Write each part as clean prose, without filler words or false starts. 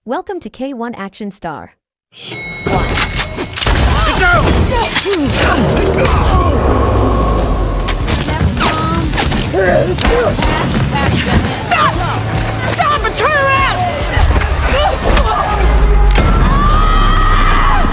Welcome to K1 Action Star. Stop and turn around!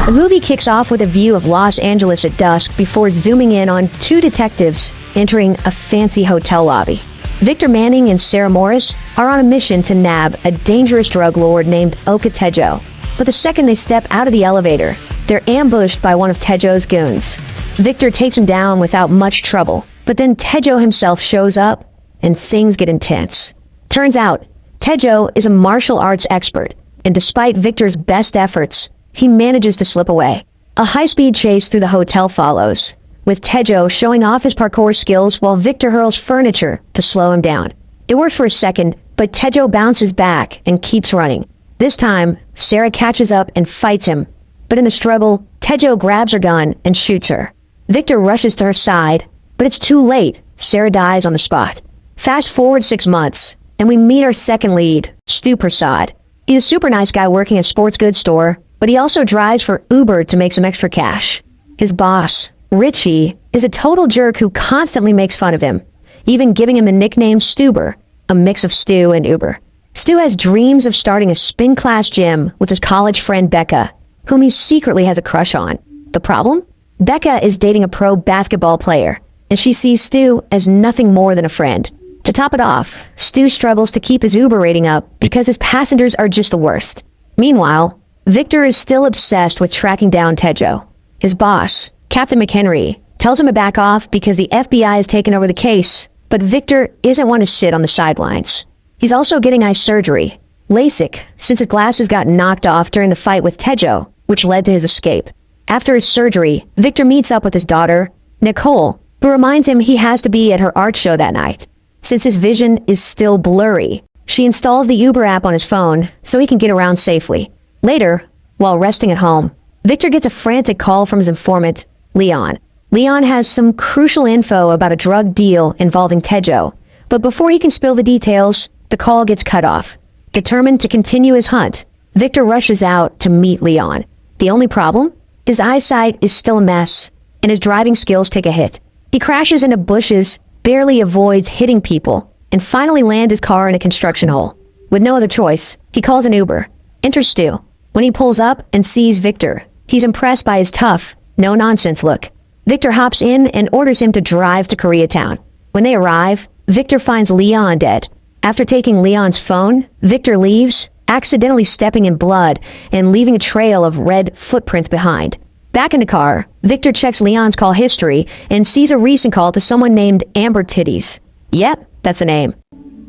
The movie kicks off with a view of Los Angeles at dusk before zooming in on two detectives entering a fancy hotel lobby. Victor Manning and Sarah Morris are on a mission to nab a dangerous drug lord named Oka Tejo. But the second they step out of the elevator, they're ambushed by one of Tejo's goons. Victor takes him down without much trouble, but then Tejo himself shows up, and things get intense. Turns out, Tejo is a martial arts expert, and despite Victor's best efforts, he manages to slip away. A high-speed chase through the hotel follows, with Tejo showing off his parkour skills while Victor hurls furniture to slow him down. It works for a second, but Tejo bounces back and keeps running. This time, Sarah catches up and fights him, but in the struggle, Tejo grabs her gun and shoots her. Victor rushes to her side, but it's too late. Sarah dies on the spot. Fast forward 6 months, and we meet our second lead, Stu Prasad. He's a super nice guy working at a sports goods store, but he also drives for Uber to make some extra cash. His boss, Richie, is a total jerk who constantly makes fun of him, even giving him the nickname Stuber, a mix of Stu and Uber. Stu has dreams of starting a spin class gym with his college friend Becca, whom he secretly has a crush on. The problem? Becca is dating a pro basketball player, and she sees Stu as nothing more than a friend. To top it off, Stu struggles to keep his Uber rating up because his passengers are just the worst. Meanwhile, Victor is still obsessed with tracking down Tejo. His boss, Captain McHenry, tells him to back off because the FBI has taken over the case, but Victor isn't one to sit on the sidelines. He's also getting eye surgery, LASIK, since his glasses got knocked off during the fight with Tejo, which led to his escape. After his surgery, Victor meets up with his daughter, Nicole, who reminds him he has to be at her art show that night. Since his vision is still blurry, she installs the Uber app on his phone so he can get around safely. Later, while resting at home, Victor gets a frantic call from his informant, Leon. Leon has some crucial info about a drug deal involving Tejo, but before he can spill the details, the call gets cut off. Determined to continue his hunt, Victor rushes out to meet Leon. The only problem? His eyesight is still a mess, and his driving skills take a hit. He crashes into bushes, barely avoids hitting people, and finally lands his car in a construction hole. With no other choice, he calls an Uber. Enter Stu. When he pulls up and sees Victor, he's impressed by his tough, no-nonsense look. Victor hops in and orders him to drive to Koreatown. When they arrive, Victor finds Leon dead. After taking Leon's phone, Victor leaves, accidentally stepping in blood and leaving a trail of red footprints behind. Back in the car, Victor checks Leon's call history and sees a recent call to someone named Amber Titties. Yep, that's the name.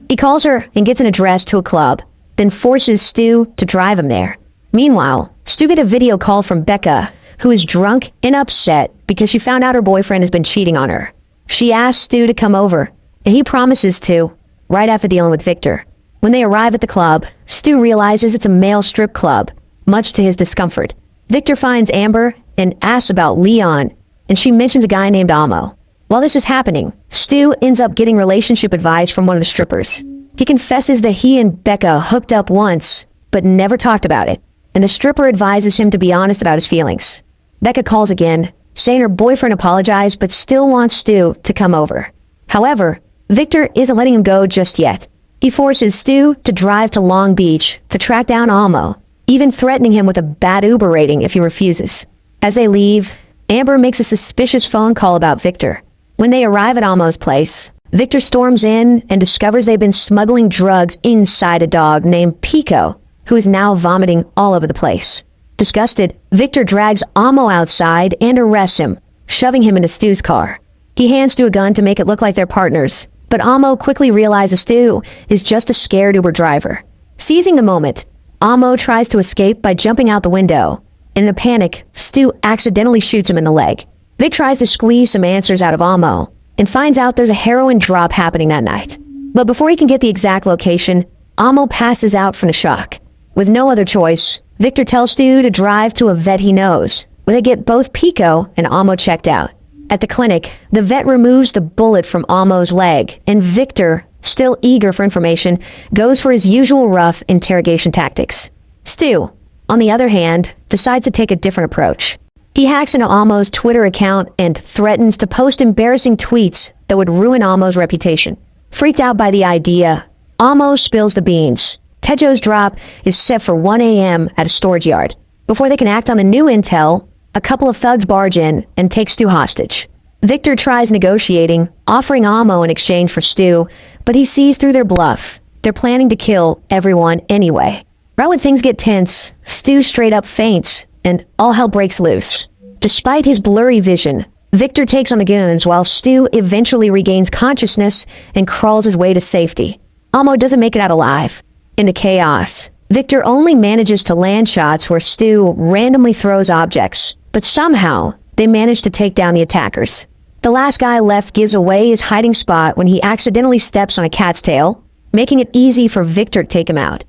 He calls her and gets an address to a club, then forces Stu to drive him there. Meanwhile, Stu gets a video call from Becca, who is drunk and upset because she found out her boyfriend has been cheating on her. She asks Stu to come over, and he promises to, right after dealing with Victor. When they arrive at the club, Stu realizes it's a male strip club, much to his discomfort. Victor finds Amber and asks about Leon, and she mentions a guy named Amo. While this is happening, Stu ends up getting relationship advice from one of the strippers. He confesses that he and Becca hooked up once, but never talked about it, and the stripper advises him to be honest about his feelings. Becca calls again, saying her boyfriend apologized but still wants Stu to come over. However, Victor isn't letting him go just yet. He forces Stu to drive to Long Beach to track down Amo, even threatening him with a bad Uber rating if he refuses. As they leave, Amber makes a suspicious phone call about Victor. When they arrive at Amo's place, Victor storms in and discovers they've been smuggling drugs inside a dog named Pico, who is now vomiting all over the place. Disgusted, Victor drags Amo outside and arrests him, shoving him into Stu's car. He hands Stu a gun to make it look like they're partners, but Amo quickly realizes Stu is just a scared Uber driver. Seizing the moment, Amo tries to escape by jumping out the window. In a panic, Stu accidentally shoots him in the leg. Vic tries to squeeze some answers out of Amo, and finds out there's a heroin drop happening that night. But before he can get the exact location, Amo passes out from the shock. With no other choice, Victor tells Stu to drive to a vet he knows, where they get both Pico and Amo checked out. At the clinic, the vet removes the bullet from Amo's leg, and Victor, still eager for information, goes for his usual rough interrogation tactics. Stu, on the other hand, decides to take a different approach. He hacks into Amo's Twitter account and threatens to post embarrassing tweets that would ruin Amo's reputation. Freaked out by the idea, Amo spills the beans. Taejo's drop is set for 1 a.m. at a storage yard. Before they can act on the new intel, a couple of thugs barge in and take Stu hostage. Victor tries negotiating, offering Amo in exchange for Stu, but he sees through their bluff. They're planning to kill everyone anyway. Right when things get tense, Stu straight up faints, and all hell breaks loose. Despite his blurry vision, Victor takes on the goons while Stu eventually regains consciousness and crawls his way to safety. Amo doesn't make it out alive. In the chaos, Victor only manages to land shots where Stu randomly throws objects, but somehow they manage to take down the attackers. The last guy left gives away his hiding spot when he accidentally steps on a cat's tail, making it easy for Victor to take him out.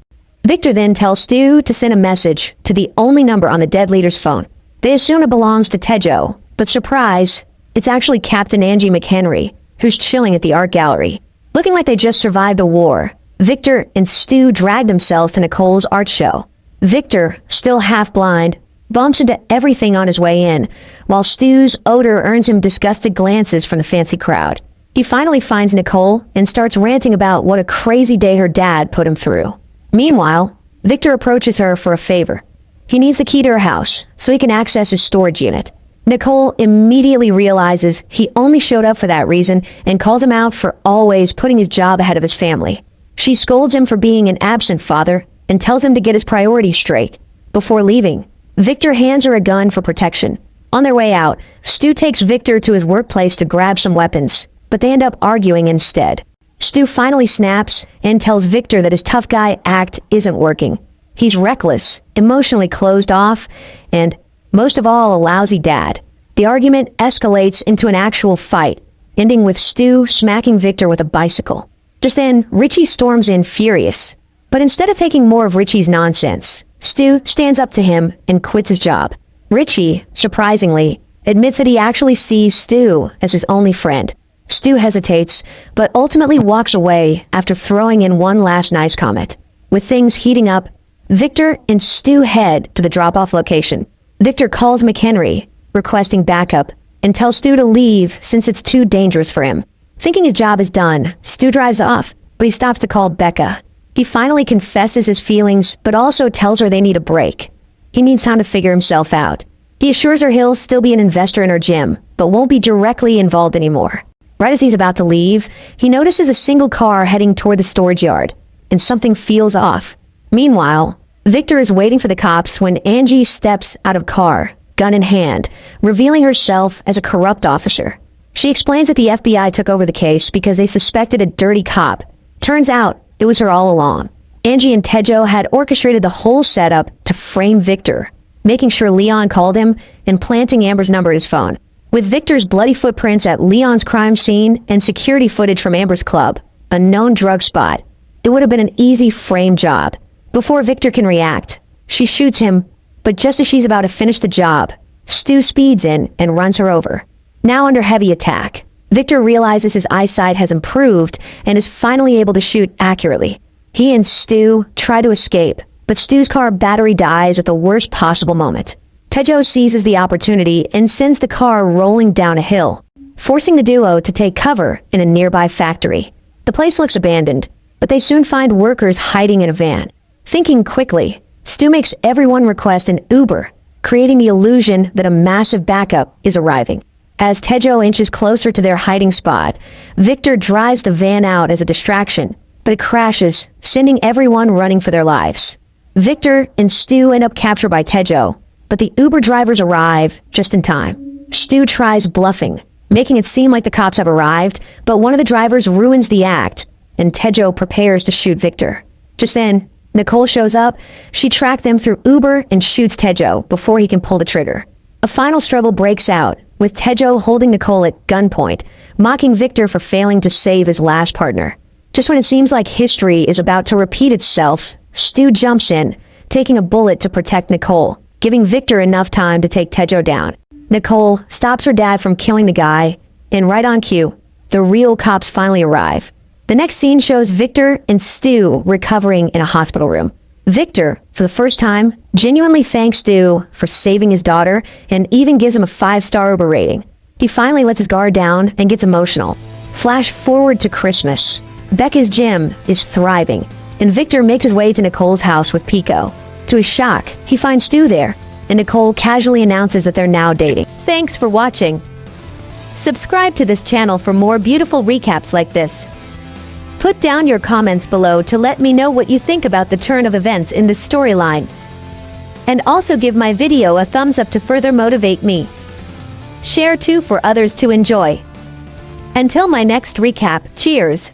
Victor then tells Stu to send a message to the only number on the dead leader's phone. They assume it belongs to Taejo, but surprise, it's actually Captain Angie McHenry, who's chilling at the art gallery. Looking like they just survived a war, Victor and Stu drag themselves to Nicole's art show. Victor, still half blind, bumps into everything on his way in, while Stu's odor earns him disgusted glances from the fancy crowd. He finally finds Nicole and starts ranting about what a crazy day her dad put him through. Meanwhile, Victor approaches her for a favor. He needs the key to her house so he can access his storage unit. Nicole immediately realizes he only showed up for that reason and calls him out for always putting his job ahead of his family. She scolds him for being an absent father and tells him to get his priorities straight. Before leaving, Victor hands her a gun for protection. On their way out, Stu takes Victor to his workplace to grab some weapons, but they end up arguing instead. Stu finally snaps and tells Victor that his tough guy act isn't working. He's reckless, emotionally closed off, and most of all, a lousy dad. The argument escalates into an actual fight, ending with Stu smacking Victor with a bicycle. Just then, Richie storms in furious. But instead of taking more of Richie's nonsense, Stu stands up to him and quits his job. Richie, surprisingly, admits that he actually sees Stu as his only friend. Stu hesitates, but ultimately walks away after throwing in one last nice comment. With things heating up, Victor and Stu head to the drop-off location. Victor calls McHenry, requesting backup, and tells Stu to leave since it's too dangerous for him. Thinking his job is done, Stu drives off, but he stops to call Becca. He finally confesses his feelings, but also tells her they need a break. He needs time to figure himself out. He assures her he'll still be an investor in her gym, but won't be directly involved anymore. Right as he's about to leave, he notices a single car heading toward the storage yard, and something feels off. Meanwhile, Victor is waiting for the cops when Angie steps out of car, gun in hand, revealing herself as a corrupt officer. She explains that the FBI took over the case because they suspected a dirty cop. Turns out, it was her all along. Angie and Taejo had orchestrated the whole setup to frame Victor, making sure Leon called him and planting Amber's number in his phone. With Victor's bloody footprints at Leon's crime scene and security footage from Amber's club, a known drug spot, it would have been an easy frame job. Before Victor can react, she shoots him, but just as she's about to finish the job, Stu speeds in and runs her over. Now under heavy attack, Victor realizes his eyesight has improved and is finally able to shoot accurately. He and Stu try to escape, but Stu's car battery dies at the worst possible moment. Taejo seizes the opportunity and sends the car rolling down a hill, forcing the duo to take cover in a nearby factory. The place looks abandoned, but they soon find workers hiding in a van. Thinking quickly, Stu makes everyone request an Uber, creating the illusion that a massive backup is arriving. As Taejo inches closer to their hiding spot, Victor drives the van out as a distraction, but it crashes, sending everyone running for their lives. Victor and Stu end up captured by Taejo, but the Uber drivers arrive just in time. Stu tries bluffing, making it seem like the cops have arrived, but one of the drivers ruins the act, and Taejo prepares to shoot Victor. Just then, Nicole shows up. She tracks them through Uber and shoots Taejo before he can pull the trigger. A final struggle breaks out, with Taejo holding Nicole at gunpoint, mocking Victor for failing to save his last partner. Just when it seems like history is about to repeat itself, Stu jumps in, taking a bullet to protect Nicole, giving Victor enough time to take Taejo down. Nicole stops her dad from killing the guy, and right on cue, the real cops finally arrive. The next scene shows Victor and Stu recovering in a hospital room. Victor, for the first time, genuinely thanks Stu for saving his daughter and even gives him a 5-star Uber rating. He finally lets his guard down and gets emotional. Flash forward to Christmas. Becca's gym is thriving, and Victor makes his way to Nicole's house with Pico. To his shock, he finds Stu there, and Nicole casually announces that they're now dating. Thanks for watching. Subscribe to this channel for more beautiful recaps like this. Put down your comments below to let me know what you think about the turn of events in this storyline. And also give my video a thumbs up to further motivate me. Share too for others to enjoy. Until my next recap, cheers!